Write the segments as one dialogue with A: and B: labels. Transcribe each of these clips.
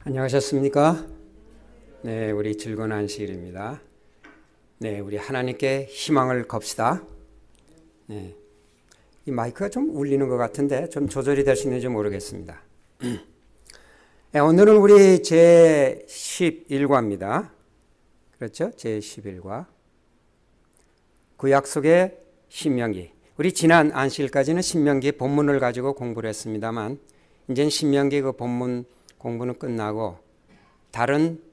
A: 안녕하셨습니까? 네, 우리 즐거운 안식일입니다. 네, 우리 하나님께 희망을 겁시다. 네, 이 마이크가 좀 울리는 것 같은데 좀 조절이 될 수 있는지 모르겠습니다. 네, 오늘은 우리 제11과입니다. 그렇죠? 제11과. 구약 속의 신명기. 우리 지난 안식일까지는 신명기 본문을 가지고 공부를 했습니다만 이제는 신명기 그 본문 공부는 끝나고 다른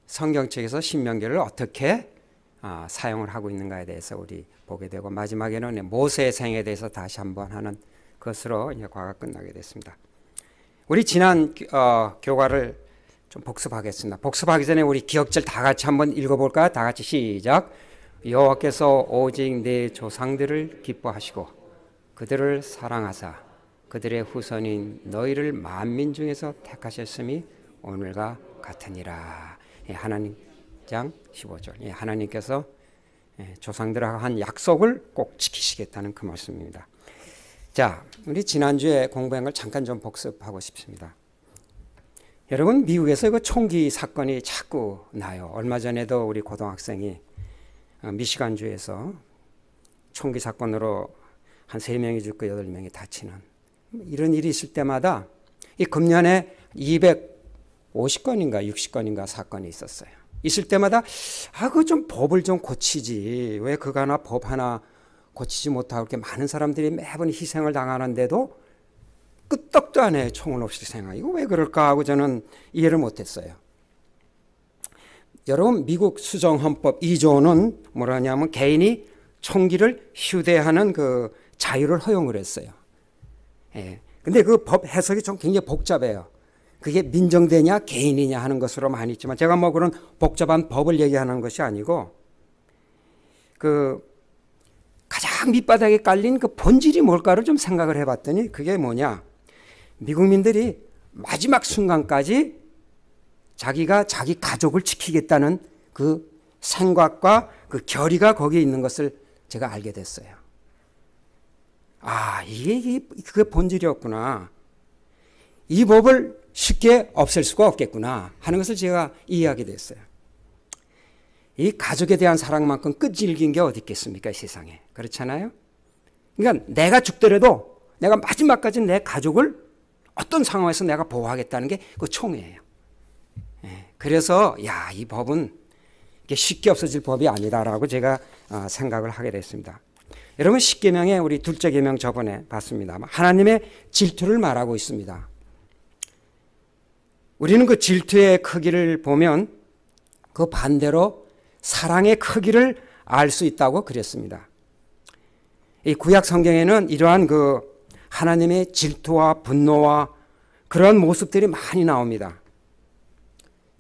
A: 성경책에서 신명기를 어떻게 사용을 하고 있는가에 대해서 우리 보게 되고 마지막에는 모세의 생에 대해서 다시 한번 하는 것으로 이제 과가 끝나게 됐습니다. 우리 지난 교과를 좀 복습하겠습니다. 복습하기 전에 우리 기억절 다 같이 한번 읽어볼까요? 다 같이 시작. 여호와께서 오직 내 조상들을 기뻐하시고 그들을 사랑하사 그들의 후손인 너희를 만민 중에서 택하셨음이 오늘과 같으니라. 하나님 장 15절. 하나님께서 조상들하고 한 약속을 꼭 지키시겠다는 그 말씀입니다. 자, 우리 지난주에 공부한 걸 잠깐 좀 복습하고 싶습니다. 여러분, 미국에서 그 총기 사건이 자꾸 나요. 얼마 전에도 우리 고등학생이 미시간주에서 총기 사건으로 한 3명이 죽고 8명이 다치는 이런 일이 있을 때마다 이 금년에 250건인가 60건인가 사건이 있었어요. 있을 때마다 그거 좀 법을 좀 고치지. 왜 그거 하나 법 하나 고치지 못하고 이렇게 많은 사람들이 매번 희생을 당하는데도 끄떡도 안 해. 총을 없이 생각. 이거 왜 그럴까 하고 저는 이해를 못했어요. 여러분, 미국 수정헌법 2조는 뭐라냐면 개인이 총기를 휴대하는 그 자유를 허용을 했어요. 근데 그 법 해석이 좀 굉장히 복잡해요. 그게 민정대냐 개인이냐 하는 것으로 많이 있지만 제가 뭐 그런 복잡한 법을 얘기하는 것이 아니고 그 가장 밑바닥에 깔린 그 본질이 뭘까를 좀 생각을 해봤더니 그게 뭐냐. 미국민들이 마지막 순간까지 자기가 자기 가족을 지키겠다는 그 생각과 그 결의가 거기에 있는 것을 제가 알게 됐어요. 이게 그게 본질이었구나. 이 법을 쉽게 없앨 수가 없겠구나 하는 것을 제가 이해하게 됐어요. 이 가족에 대한 사랑만큼 끈질긴 게 어디 있겠습니까, 이 세상에. 그렇잖아요? 그러니까 내가 죽더라도 내가 마지막까지 내 가족을 어떤 상황에서 내가 보호하겠다는 게 그 총이에요. 그래서 이 법은 쉽게 없어질 법이 아니다라고 제가 생각을 하게 됐습니다. 여러분, 십계명에 우리 둘째 계명 저번에 봤습니다. 하나님의 질투를 말하고 있습니다. 우리는 그 질투의 크기를 보면 그 반대로 사랑의 크기를 알 수 있다고 그랬습니다. 이 구약 성경에는 이러한 그 하나님의 질투와 분노와 그런 모습들이 많이 나옵니다.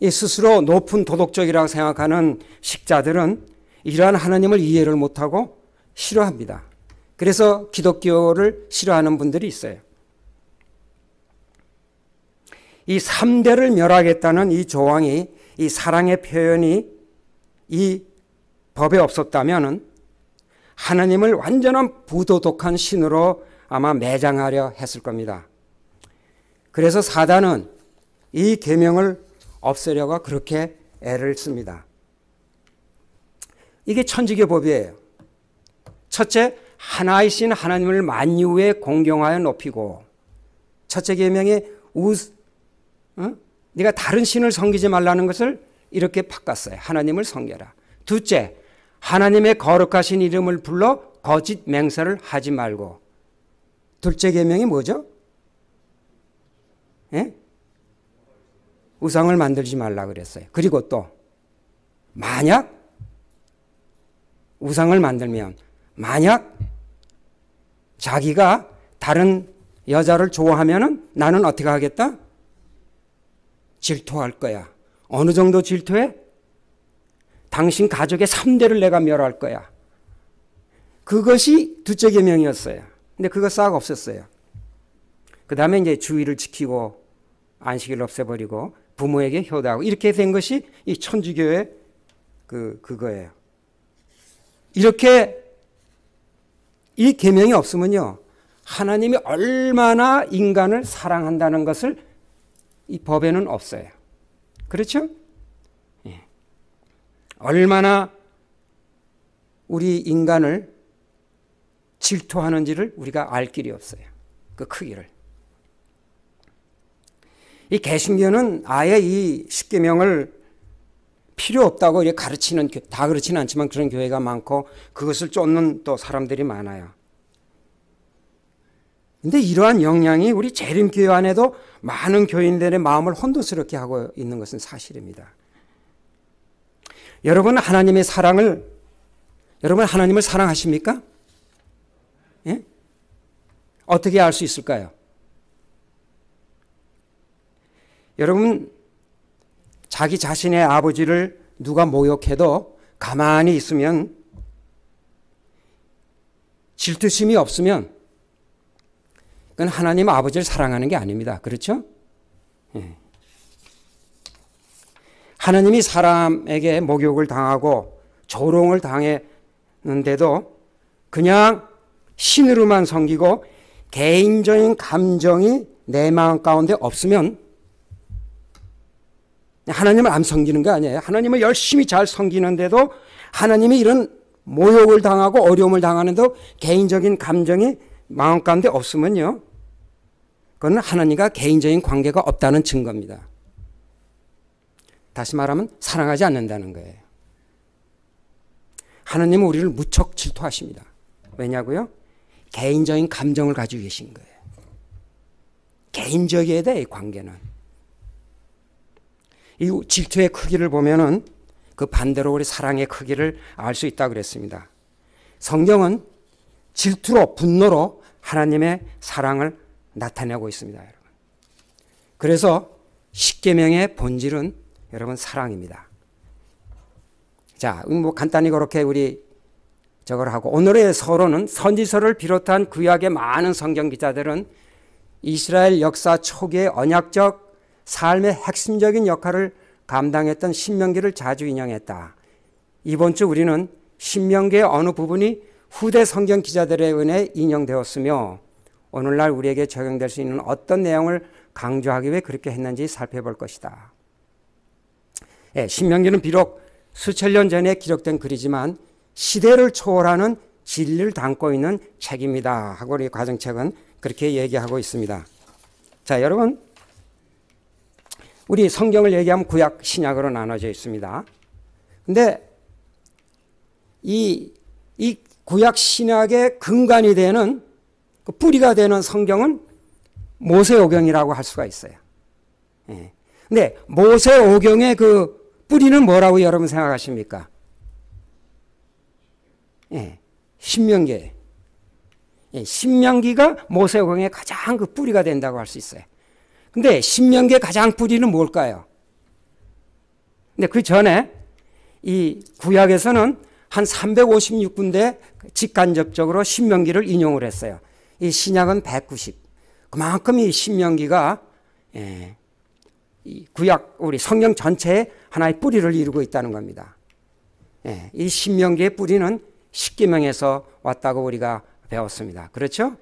A: 이 스스로 높은 도덕적이라고 생각하는 식자들은 이러한 하나님을 이해를 못하고 싫어합니다. 그래서 기독교를 싫어하는 분들이 있어요. 이 3대를 멸하겠다는 이 조항이, 이 사랑의 표현이 이 법에 없었다면 하나님을 완전한 부도덕한 신으로 아마 매장하려 했을 겁니다. 그래서 사단은 이 계명을 없애려고 그렇게 애를 씁니다. 이게 천주교 법이에요. 첫째, 하나이신 하나님을 만유에 공경하여 높이고, 첫째 계명에 네가 다른 신을 섬기지 말라는 것을 이렇게 바꿨어요. 하나님을 섬겨라. 둘째, 하나님의 거룩하신 이름을 불러 거짓 맹세를 하지 말고. 둘째 계명이 뭐죠? 우상을 만들지 말라 그랬어요. 그리고 또 만약 우상을 만들면 만약 자기가 다른 여자를 좋아하면 나는 어떻게 하겠다? 질투할 거야. 어느 정도 질투해? 당신 가족의 3대를 내가 멸할 거야. 그것이 둘째 계명이었어요. 근데 그거 싹 없었어요. 그 다음에 이제 주의를 지키고 안식일을 없애버리고 부모에게 효도하고 이렇게 된 것이 이 천주교의 그거예요. 이렇게 이 계명이 없으면요, 하나님이 얼마나 인간을 사랑한다는 것을 이 법에는 없어요. 그렇죠? 예. 얼마나 우리 인간을 질투하는지를 우리가 알 길이 없어요. 그 크기를. 이 개신교는 아예 이 십계명을 필요 없다고 이렇게 가르치는, 다 그렇지는 않지만 그런 교회가 많고 그것을 쫓는 또 사람들이 많아요. 근데 이러한 영향이 우리 재림교회 안에도 많은 교인들의 마음을 혼돈스럽게 하고 있는 것은 사실입니다. 여러분 하나님을 사랑하십니까? 예? 어떻게 알 수 있을까요? 여러분 자기 자신의 아버지를 누가 모욕해도 가만히 있으면, 질투심이 없으면 그건 하나님 아버지를 사랑하는 게 아닙니다. 그렇죠? 예. 하나님이 사람에게 목욕을 당하고 조롱을 당했는데도 그냥 신으로만 섬기고 개인적인 감정이 내 마음 가운데 없으면 하나님을 안 섬기는 거 아니에요. 하나님을 열심히 잘 섬기는데도 하나님이 이런 모욕을 당하고 어려움을 당하는데도 개인적인 감정이 마음 가운데 없으면요, 그건 하나님과 개인적인 관계가 없다는 증거입니다. 다시 말하면 사랑하지 않는다는 거예요. 하나님은 우리를 무척 질투하십니다. 왜냐고요? 개인적인 감정을 가지고 계신 거예요. 개인적이어야 돼, 이 관계는. 이 질투의 크기를 보면은 그 반대로 우리 사랑의 크기를 알 수 있다고 그랬습니다. 성경은 질투로, 분노로 하나님의 사랑을 나타내고 있습니다, 여러분. 그래서 십계명의 본질은 여러분 사랑입니다. 자, 뭐 간단히 그렇게 우리 저걸 하고, 오늘의 서론은 선지서를 비롯한 구약의 많은 성경 기자들은 이스라엘 역사 초기의 언약적 삶의 핵심적인 역할을 감당했던 신명기를 자주 인용했다. 이번 주 우리는 신명기의 어느 부분이 후대 성경 기자들에 의해 인용되었으며 오늘날 우리에게 적용될 수 있는 어떤 내용을 강조하기 위해 그렇게 했는지 살펴볼 것이다. 예, 신명기는 비록 수천 년 전에 기록된 글이지만 시대를 초월하는 진리를 담고 있는 책입니다 하고 우리 가정책은 그렇게 얘기하고 있습니다. 자, 여러분, 우리 성경을 얘기하면 구약, 신약으로 나눠져 있습니다. 근데 이 구약, 신약의 근간이 되는, 그 뿌리가 되는 성경은 모세오경이라고 할 수가 있어요. 예. 근데 모세오경의 그 뿌리는 뭐라고 여러분 생각하십니까? 예, 신명기. 예, 신명기가 모세오경의 가장 그 뿌리가 된다고 할 수 있어요. 근데 신명기의 가장 뿌리는 뭘까요? 근데 그 전에 이 구약에서는 한 356군데 직간접적으로 신명기를 인용을 했어요. 이 신약은 190. 그만큼 이 신명기가 이 구약, 우리 성경 전체에 하나의 뿌리를 이루고 있다는 겁니다. 이 신명기의 뿌리는 십계명에서 왔다고 우리가 배웠습니다. 그렇죠?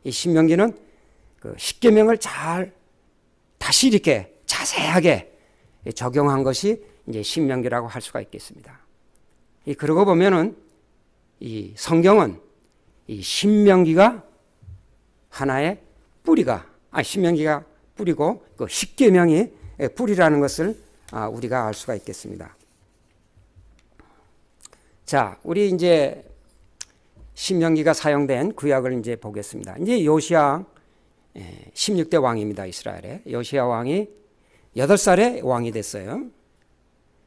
A: 이 신명기는 그 십계명을 잘 다시 이렇게 자세하게 적용한 것이 이제 신명기라고 할 수가 있겠습니다. 그러고 보면은 이 성경은 이 신명기가 하나의 뿌리가, 신명기가 뿌리고 그 십계명이 뿌리라는 것을 우리가 알 수가 있겠습니다. 자, 우리 이제 신명기가 사용된 구약을 이제 보겠습니다. 이제 요시야 16대 왕입니다. 이스라엘에. 요시야 왕이 8살에 왕이 됐어요.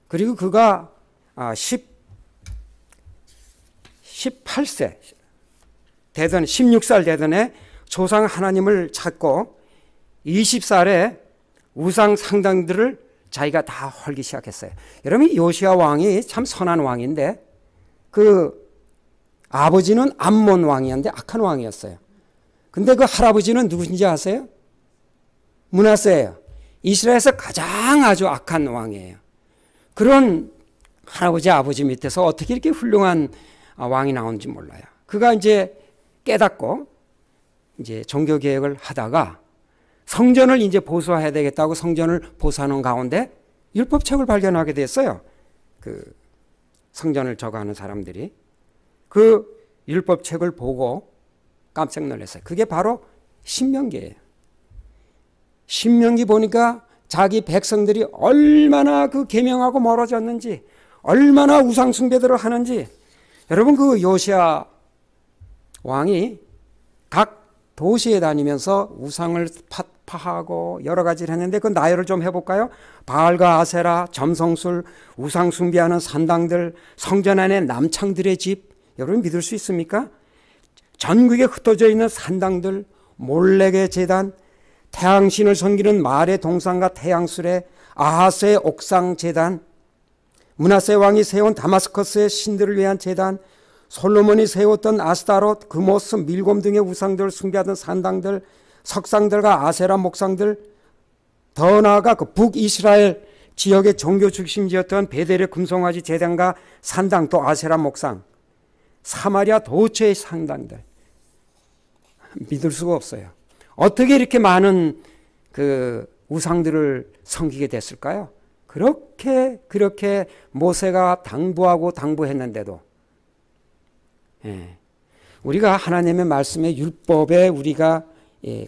A: 그리고 그가 18세 되던, 16살 되던에 조상 하나님을 찾고 20살에 우상 상당들을 자기가 다 헐기 시작했어요. 여러분, 요시야 왕이 참 선한 왕인데 그 아버지는 암몬 왕이었는데 악한 왕이었어요. 근데 그 할아버지는 누구신지 아세요? 므낫세예요. 이스라엘에서 가장 아주 악한 왕이에요. 그런 할아버지, 아버지 밑에서 어떻게 이렇게 훌륭한 왕이 나오는지 몰라요. 그가 이제 깨닫고 이제 종교 개혁을 하다가 성전을 이제 보수해야 되겠다고 성전을 보수하는 가운데 율법책을 발견하게 됐어요. 그 성전을 저거하는 사람들이 그 율법책을 보고 깜짝 놀랐어요. 그게 바로 신명기예요. 신명기 보니까 자기 백성들이 얼마나 그 계명하고 멀어졌는지, 얼마나 우상 숭배들을 하는지. 여러분, 그 요시야 왕이 각 도시에 다니면서 우상을 파하고 여러 가지를 했는데 그 나열을 좀 해볼까요? 바알과 아세라, 점성술, 우상 숭배하는 산당들, 성전 안에 남창들의 집. 여러분 믿을 수 있습니까? 전국에 흩어져 있는 산당들, 몰렉의 제단, 태양신을 섬기는 말의 동상과 태양술의 아하스의 옥상 제단, 므낫세 왕이 세운 다마스커스의 신들을 위한 제단, 솔로몬이 세웠던 아스타롯, 그모스, 밀곰 등의 우상들을 숭배하던 산당들, 석상들과 아세라 목상들, 더 나아가 그 북이스라엘 지역의 종교 중심지였던 베델의 금송아지 제단과 산당, 또 아세라 목상, 사마리아 도처의 산당들. 믿을 수가 없어요. 어떻게 이렇게 많은 그 우상들을 섬기게 됐을까요? 그렇게 모세가 당부하고 당부했는데도, 우리가 하나님의 말씀에 율법에 우리가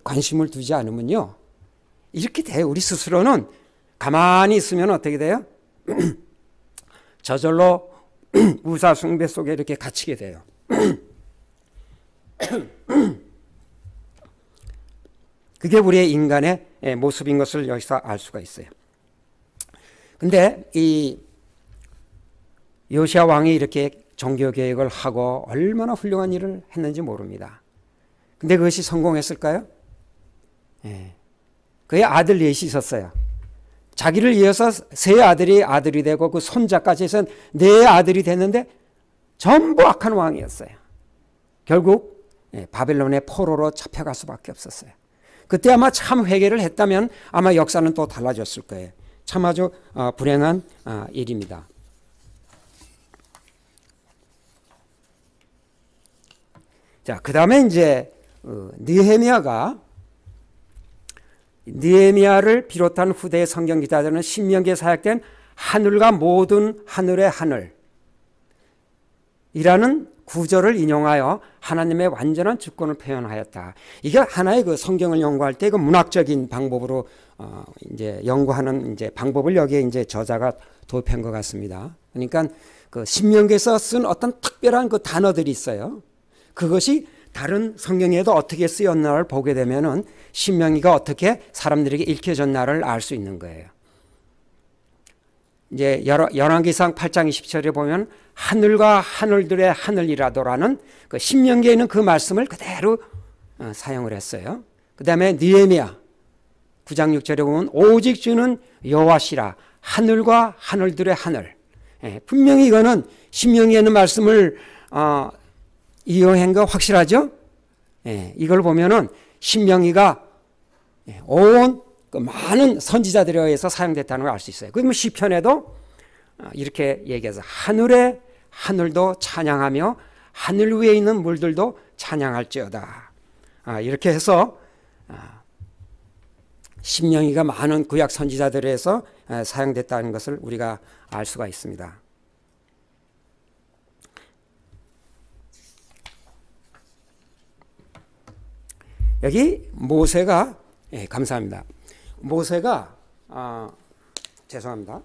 A: 관심을 두지 않으면요, 이렇게 돼요. 우리 스스로는 가만히 있으면 어떻게 돼요? 저절로 우상 숭배 속에 이렇게 갇히게 돼요. 그게 우리의 인간의 모습인 것을 여기서 알 수가 있어요. 근데 이 요시야 왕이 이렇게 종교 개혁을 하고 얼마나 훌륭한 일을 했는지 모릅니다. 근데 그것이 성공했을까요? 그의 아들 넷이 있었어요. 자기를 이어서 세 아들이 되고 그 손자까지 해서 네 아들이 됐는데 전부 악한 왕이었어요. 결국 바벨론의 포로로 잡혀갈 수밖에 없었어요. 그때 아마 참 회개를 했다면 아마 역사는 또 달라졌을 거예요. 참 아주 불행한 일입니다. 자, 그 다음에 이제 느헤미야를 비롯한 후대의 성경 기자들은 신명기에 사역된 하늘과 모든 하늘의 하늘이라는 구절을 인용하여 하나님의 완전한 주권을 표현하였다. 이게 하나의 그 성경을 연구할 때 그 문학적인 방법으로 이제 연구하는 이제 방법을 여기에 이제 저자가 도입한 것 같습니다. 그러니까 그 신명기에서 쓴 어떤 특별한 그 단어들이 있어요. 그것이 다른 성경에도 어떻게 쓰였나를 보게 되면은 신명기가 어떻게 사람들에게 읽혀졌나를 알 수 있는 거예요. 이제 열왕기상 8장 20절에 보면 하늘과 하늘들의 하늘이라도라는 그 신명기에 있는 그 말씀을 그대로 사용을 했어요. 그 다음에 느헤미야 9장 6절에 보면 오직 주는 여호와시라 하늘과 하늘들의 하늘. 분명히 이거는 신명기에 있는 말씀을 이용한 거 확실하죠? 이걸 보면은 신명기가 온 그 많은 선지자들에 의해서 사용됐다는 걸 알 수 있어요. 그러면 시편에도 이렇게 얘기해서 하늘의 하늘도 찬양하며 하늘 위에 있는 물들도 찬양할지어다. 이렇게 해서 신명기가 많은 구약 선지자들에 의해서 사용됐다는 것을 우리가 알 수가 있습니다. 여기 모세가 감사합니다. 모세가 죄송합니다.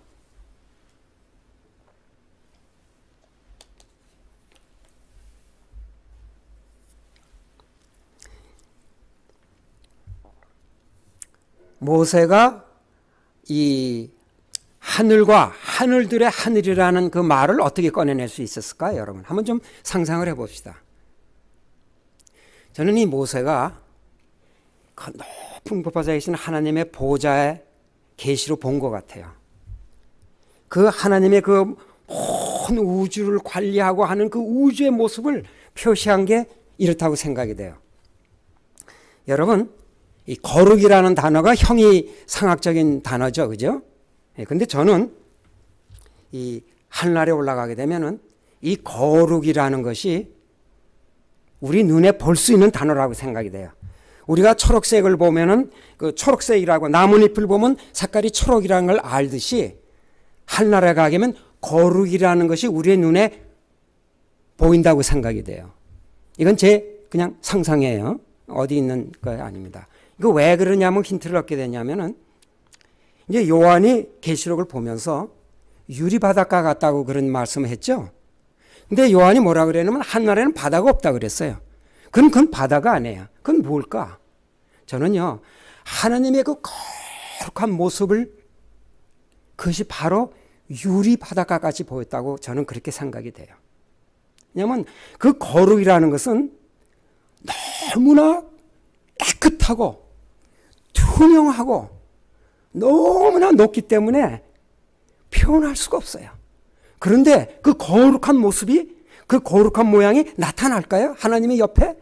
A: 모세가 이 하늘과 하늘들의 하늘이라는 그 말을 어떻게 꺼내낼 수 있었을까요, 여러분? 한번 좀 상상을 해봅시다. 저는 이 모세가 그 높은 높아져 계신 하나님의 보좌의 계시로 본 것 같아요. 그 하나님의 그 온 우주를 관리하고 하는 그 우주의 모습을 표시한 게 이렇다고 생각이 돼요. 여러분, 이 거룩이라는 단어가 형이상학적인 단어죠, 그죠? 근데 저는 이 하늘나라에 올라가게 되면은 이 거룩이라는 것이 우리 눈에 볼 수 있는 단어라고 생각이 돼요. 우리가 초록색을 보면은 그 초록색이라고 나뭇잎을 보면 색깔이 초록이라는 걸 알듯이 하늘나라에 가게 되면 거룩이라는 것이 우리의 눈에 보인다고 생각이 돼요. 이건 제 그냥 상상이에요. 어디 있는 거 아닙니다. 이거 왜 그러냐면 힌트를 얻게 되냐면은 이제 요한이 계시록을 보면서 유리 바닷가 같다고 그런 말씀을 했죠. 근데 요한이 뭐라 그랬냐면 하늘나라에는 바다가 없다 그랬어요. 그건 바다가 아니에요. 그건 뭘까? 저는요, 하나님의 그 거룩한 모습을 그것이 바로 유리 바닷가같이 보였다고 저는 그렇게 생각이 돼요. 왜냐하면 그 거룩이라는 것은 너무나 깨끗하고 투명하고 너무나 높기 때문에 표현할 수가 없어요. 그런데 그 거룩한 모습이, 그 거룩한 모양이 나타날까요? 하나님의 옆에?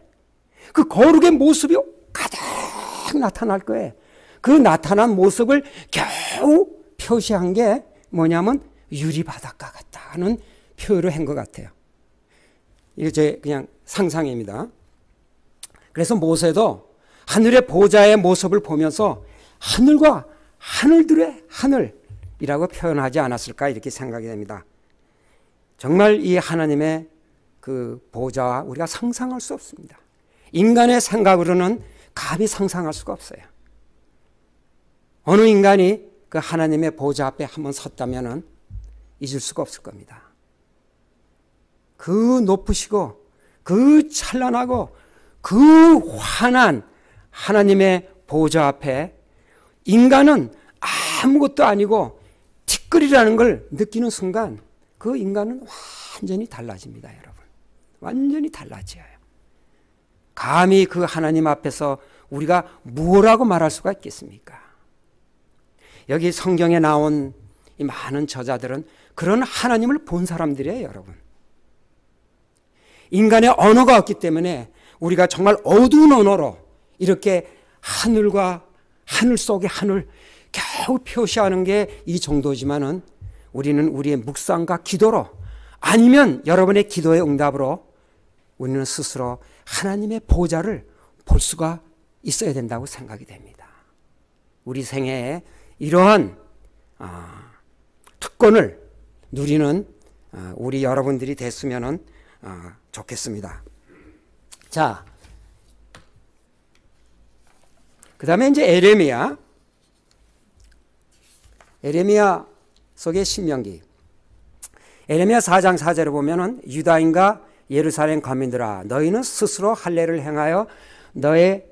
A: 그 거룩의 모습이 가득 나타날 거예요. 그 나타난 모습을 겨우 표시한 게 뭐냐면 유리 바닷가 같다는 표현을 한 것 같아요. 이게 제 그냥 상상입니다. 그래서 모세도 하늘의 보좌의 모습을 보면서 하늘과 하늘들의 하늘이라고 표현하지 않았을까 이렇게 생각이 됩니다. 정말 이 하나님의 그 보좌와 우리가 상상할 수 없습니다. 인간의 생각으로는 감히 상상할 수가 없어요. 어느 인간이 그 하나님의 보좌 앞에 한번 섰다면은 잊을 수가 없을 겁니다. 그 높으시고 그 찬란하고 그 환한 하나님의 보좌 앞에 인간은 아무것도 아니고 티끌이라는 걸 느끼는 순간 그 인간은 완전히 달라집니다, 여러분. 완전히 달라져요. 감히 그 하나님 앞에서 우리가 뭐라고 말할 수가 있겠습니까? 여기 성경에 나온 이 많은 저자들은 그런 하나님을 본 사람들이에요, 여러분. 인간의 언어가 없기 때문에 우리가 정말 어두운 언어로 이렇게 하늘과 하늘 속의 하늘 겨우 표시하는 게 이 정도지만은 우리는 우리의 묵상과 기도로 아니면 여러분의 기도의 응답으로 우리는 스스로 하나님의 보좌를 볼 수가 있어야 된다고 생각이 됩니다. 우리 생애에 이러한 특권을 누리는 우리 여러분들이 됐으면 좋겠습니다. 자, 그 다음에 이제 에레미야 속의 신명기. 에레미야 4장 4절에 보면은 유다인과 예루살렘 거민들아 너희는 스스로 할례를 행하여 너의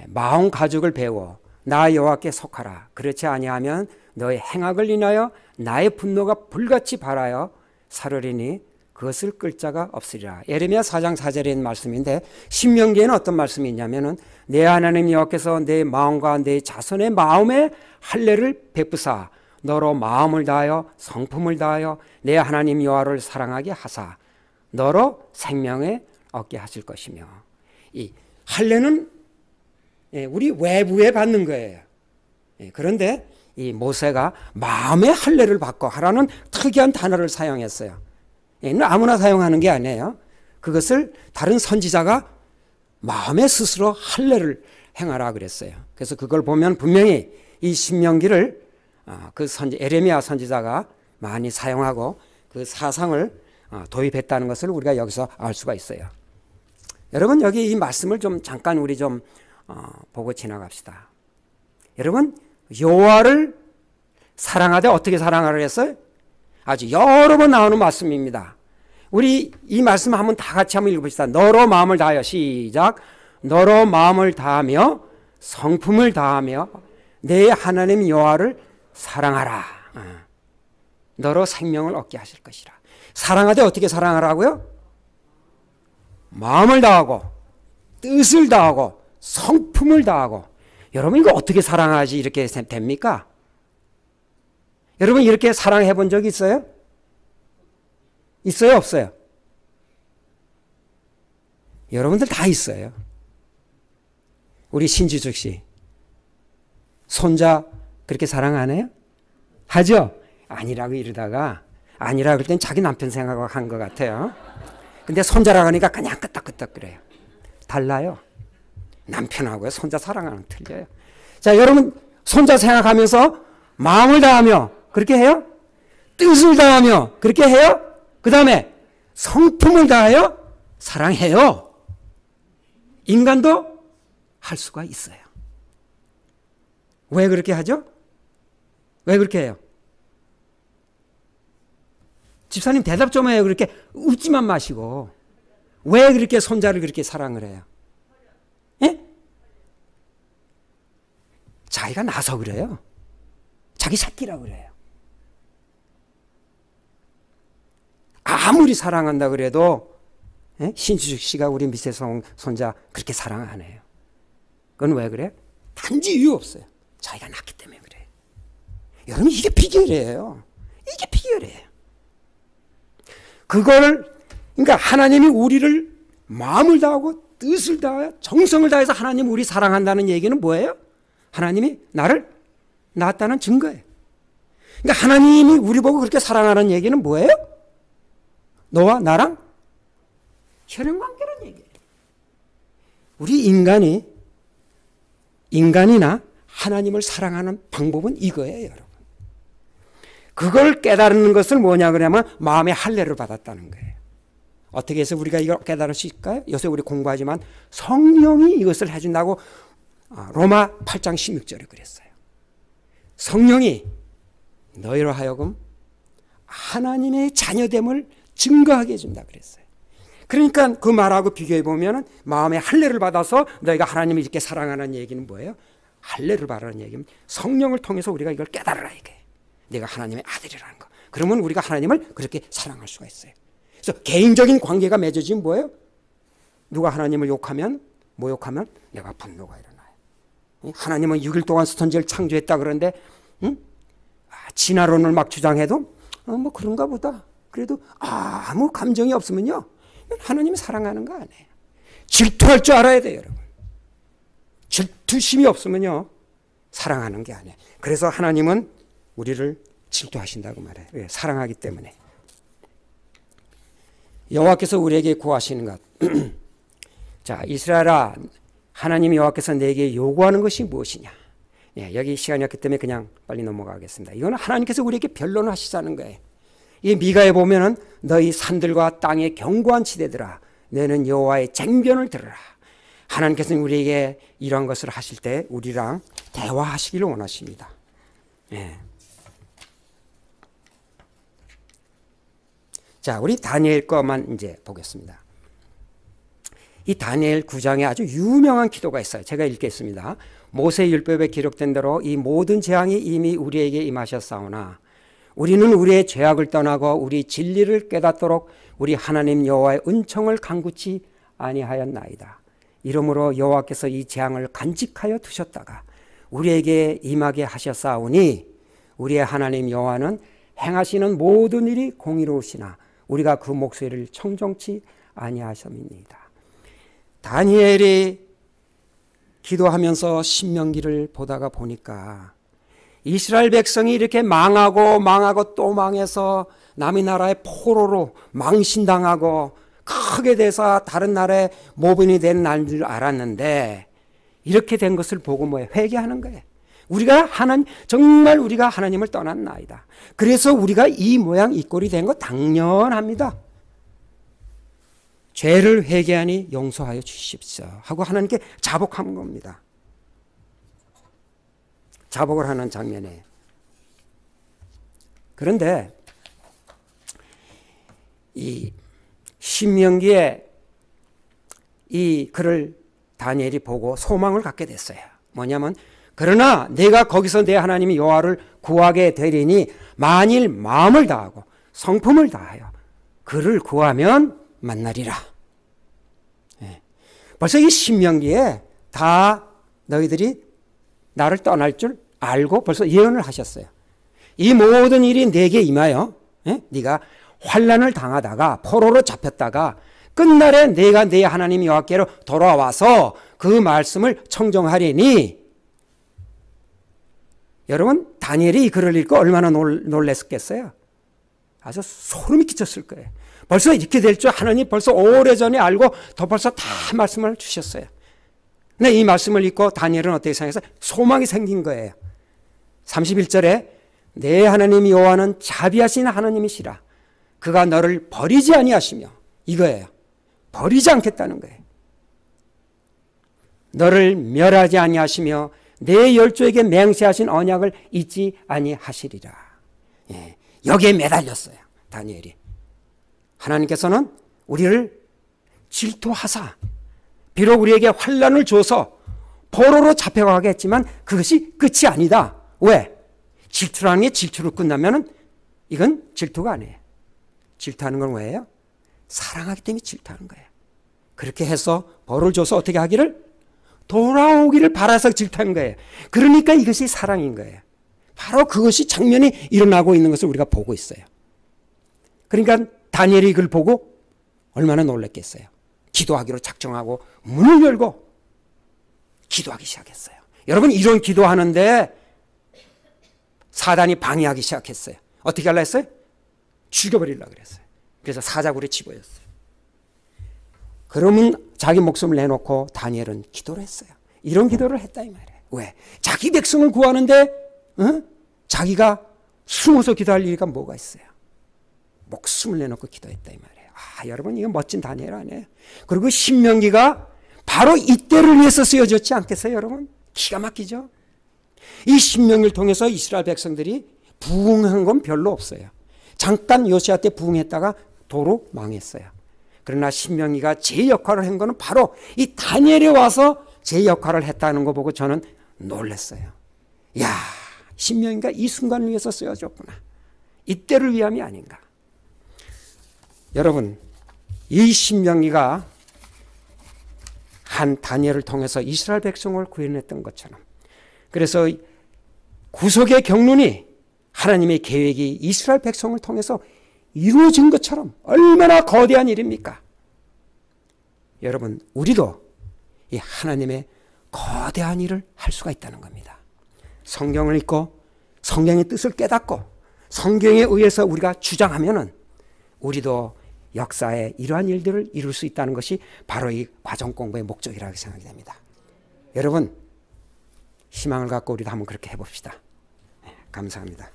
A: 마음 가죽을 배워 나 여호와께 속하라. 그렇지 아니하면 너의 행악을 인하여 나의 분노가 불같이 발하여 사르리니 그것을 끌 자가 없으리라. 에레미야 4장 4절에 있는 말씀인데 신명기에는 어떤 말씀이 있냐면은 내 하나님 여호와께서 내 마음과 내 자손의 마음에 할례를 베푸사 너로 마음을 다하여 성품을 다하여 내 하나님 여호와를 사랑하게 하사 너로 생명을 얻게 하실 것이며. 이 할례는 우리 외부에 받는 거예요. 그런데 이 모세가 마음의 할례를 받고 하라는 특이한 단어를 사용했어요. 아무나 사용하는 게 아니에요. 그것을 다른 선지자가 마음에 스스로 할례를 행하라 그랬어요. 그래서 그걸 보면 분명히 이 신명기를 그 에레미야 선지자가 많이 사용하고 그 사상을 도입했다는 것을 우리가 여기서 알 수가 있어요. 여러분 여기 이 말씀을 좀 잠깐 우리 좀 보고 지나갑시다. 여러분 여호와를 사랑하되 어떻게 사랑하라 했어요? 아주 여러 번 나오는 말씀입니다. 우리 이 말씀 한번 다 같이 한번 읽어봅시다. 너로 마음을 다하여 시작. 너로 마음을 다하며 성품을 다하며 내 하나님 여호와를 사랑하라. 너로 생명을 얻게 하실 것이라. 사랑하되 어떻게 사랑하라고요? 마음을 다하고 뜻을 다하고 성품을 다하고. 여러분 이거 어떻게 사랑하지 이렇게 됩니까? 여러분 이렇게 사랑해 본 적이 있어요? 있어요 없어요? 여러분들 다 있어요. 우리 신지숙 씨 손자 그렇게 사랑 안 해요? 하죠? 아니라고 이러다가 아니라고 그럴 땐 자기 남편 생각하고 한 것 같아요. 근데 손자라고 하니까 그냥 끄떡끄떡 그래요. 달라요. 남편하고요 손자 사랑하는 틀려요. 자, 여러분 손자 생각하면서 마음을 다하며 그렇게 해요? 뜻을 다하며 그렇게 해요? 그 다음에 성품을 다하여 사랑해요. 인간도 할 수가 있어요. 왜 그렇게 하죠? 왜 그렇게 해요? 집사님 대답 좀 해요. 그렇게 웃지만 마시고. 왜 그렇게 손자를 그렇게 사랑을 해요? 예? 자기가 나서 그래요. 자기 새끼라고 그래요. 아무리 사랑한다 그래도 신주식 씨가 우리 밑에 손자 그렇게 사랑 안 해요. 그건 왜 그래? 단지 이유 없어요. 자기가 낳기 때문에 그래요. 여러분 이게 비결이에요. 이게 비결이에요. 그러니까 하나님이 우리를 마음을 다하고 뜻을 다하여 정성을 다해서 하나님 우리 사랑한다는 얘기는 뭐예요? 하나님이 나를 낳았다는 증거예요. 그러니까 하나님이 우리 보고 그렇게 사랑하는 얘기는 뭐예요? 너와 나랑 혈연관계라는 얘기예요. 우리 인간이나 하나님을 사랑하는 방법은 이거예요, 여러분. 그걸 깨달는 것을 뭐냐 그러면 마음의 할례를 받았다는 거예요. 어떻게 해서 우리가 이걸 깨달을 수 있을까요? 요새 우리 공부하지만 성령이 이것을 해준다고 로마 8장 16절에 그랬어요. 성령이 너희로 하여금 하나님의 자녀됨을 증거하게 해준다 그랬어요. 그러니까 그 말하고 비교해 보면 마음의 할례를 받아서 너희가 하나님을 이렇게 사랑하는 얘기는 뭐예요? 할례를 받으라는 얘기는 성령을 통해서 우리가 이걸 깨달으라 이게. 내가 하나님의 아들이라는 거. 그러면 우리가 하나님을 그렇게 사랑할 수가 있어요. 그래서 개인적인 관계가 맺어지면 뭐예요? 누가 하나님을 모욕하면 내가 분노가 일어나요. 하나님은 6일 동안 스톤지를 창조했다 그러는데 진화론을 막 주장해도 뭐 그런가 보다. 그래도 아무 감정이 없으면요. 하나님이 사랑하는 거 아니에요. 질투할 줄 알아야 돼요, 여러분. 질투심이 없으면요. 사랑하는 게 아니에요. 그래서 하나님은 우리를 질투하신다고 말해요. 왜? 사랑하기 때문에. 여호와께서 우리에게 구하시는 것. 자, 이스라엘아, 하나님 여호와께서 내게 요구하는 것이 무엇이냐? 예, 여기 시간이 없기 때문에 그냥 빨리 넘어가겠습니다. 이거는 하나님께서 우리에게 변론을 하시자는 거예요. 이 미가에 보면은 너희 산들과 땅의 견고한 지대들아, 너는 여호와의 쟁변을 들으라. 하나님께서는 우리에게 이런 것을 하실 때 우리랑 대화하시기를 원하십니다. 예. 자, 우리 다니엘 거만 이제 보겠습니다. 이 다니엘 9장에 아주 유명한 기도가 있어요. 제가 읽겠습니다. 모세 율법에 기록된 대로 이 모든 재앙이 이미 우리에게 임하셨사오나 우리는 우리의 죄악을 떠나고 우리 진리를 깨닫도록 우리 하나님 여호와의 은총을 간구치 아니하였나이다. 이러므로 여호와께서 이 재앙을 간직하여 두셨다가 우리에게 임하게 하셨사오니 우리의 하나님 여호와는 행하시는 모든 일이 공의로우시나 우리가 그 목소리를 청종치 아니하셨습니다. 다니엘이 기도하면서 신명기를 보다가 보니까 이스라엘 백성이 이렇게 망하고 또 망해서 남의 나라의 포로로 망신당하고 크게 돼서 다른 나라의 모범이 되는 날인 줄 알았는데 이렇게 된 것을 보고 뭐예요? 회개하는 거예요. 정말 우리가 하나님을 떠났나이다. 그래서 우리가 이 모양 이 꼴이 된 거 당연합니다. 죄를 회개하니 용서하여 주십시오 하고 하나님께 자복한 겁니다. 자복을 하는 장면에. 그런데 이 신명기에 이 글을 다니엘이 보고 소망을 갖게 됐어요. 뭐냐면 그러나 내가 거기서 내 하나님 여호와를 구하게 되리니 만일 마음을 다하고 성품을 다하여 그를 구하면 만나리라. 예. 벌써 이 신명기에 다 너희들이 나를 떠날 줄 알고 벌써 예언을 하셨어요. 이 모든 일이 내게 임하여 네가 환난을 당하다가 포로로 잡혔다가 끝날에 내가 내 하나님 여호와께로 돌아와서 그 말씀을 청정하리니. 여러분 다니엘이 이 글을 읽고 얼마나 놀랬겠어요? 아주 소름이 끼쳤을 거예요. 벌써 이렇게 될 줄 하나님 벌써 오래전에 알고 더 벌써 다 말씀을 주셨어요. 근데 이 말씀을 읽고 다니엘은 어떻게 생각해서 소망이 생긴 거예요. 31절에 내 하나님 여호와는 자비하신 하나님이시라. 그가 너를 버리지 아니하시며, 이거예요. 버리지 않겠다는 거예요. 너를 멸하지 아니하시며 내 열조에게 맹세하신 언약을 잊지 아니하시리라. 예, 여기에 매달렸어요, 다니엘이. 하나님께서는 우리를 질투하사 비록 우리에게 환난을 줘서 포로로 잡혀가게 했지만 그것이 끝이 아니다. 왜? 질투라는 게 질투로 끝나면은 이건 질투가 아니에요. 질투하는 건 왜예요? 사랑하기 때문에 질투하는 거예요. 그렇게 해서 벌을 줘서 어떻게 하기를? 돌아오기를 바라서 질투한 거예요. 그러니까 이것이 사랑인 거예요. 바로 그것이 장면이 일어나고 있는 것을 우리가 보고 있어요. 그러니까 다니엘이 이걸 보고 얼마나 놀랐겠어요. 기도하기로 작정하고 문을 열고 기도하기 시작했어요. 여러분, 이런 기도하는데 사단이 방해하기 시작했어요. 어떻게 하려 했어요? 죽여버리려고 그랬어요. 그래서 사자굴에 집어였어요. 그러면 자기 목숨을 내놓고 다니엘은 기도를 했어요. 이런 기도를 했다 이 말이에요. 왜? 자기 백성을 구하는데 자기가 숨어서 기도할 일이 뭐가 있어요? 목숨을 내놓고 기도했다 이 말이에요. 여러분, 이거 멋진 다니엘 아니에요? 그리고 신명기가 바로 이때를 위해서 쓰여졌지 않겠어요, 여러분? 기가 막히죠? 이 신명기를 통해서 이스라엘 백성들이 부흥한 건 별로 없어요. 잠깐 요시아 때 부흥했다가 도로 망했어요. 그러나 신명기가 제 역할을 한 거는 바로 이 다니엘에 와서 제 역할을 했다는 거 보고 저는 놀랐어요. 야, 신명기가 이 순간을 위해서 쓰여졌구나. 이때를 위함이 아닌가. 여러분, 이 신명기가 한 다니엘을 통해서 이스라엘 백성을 구원했던 것처럼, 그래서 구속의 경륜이 하나님의 계획이 이스라엘 백성을 통해서 이루어진 것처럼 얼마나 거대한 일입니까? 여러분, 우리도 이 하나님의 거대한 일을 할 수가 있다는 겁니다. 성경을 읽고 성경의 뜻을 깨닫고 성경에 의해서 우리가 주장하면은 우리도 역사에 이러한 일들을 이룰 수 있다는 것이 바로 이 과정 공부의 목적이라고 생각이 됩니다. 여러분, 희망을 갖고 우리도 한번 그렇게 해봅시다. 감사합니다.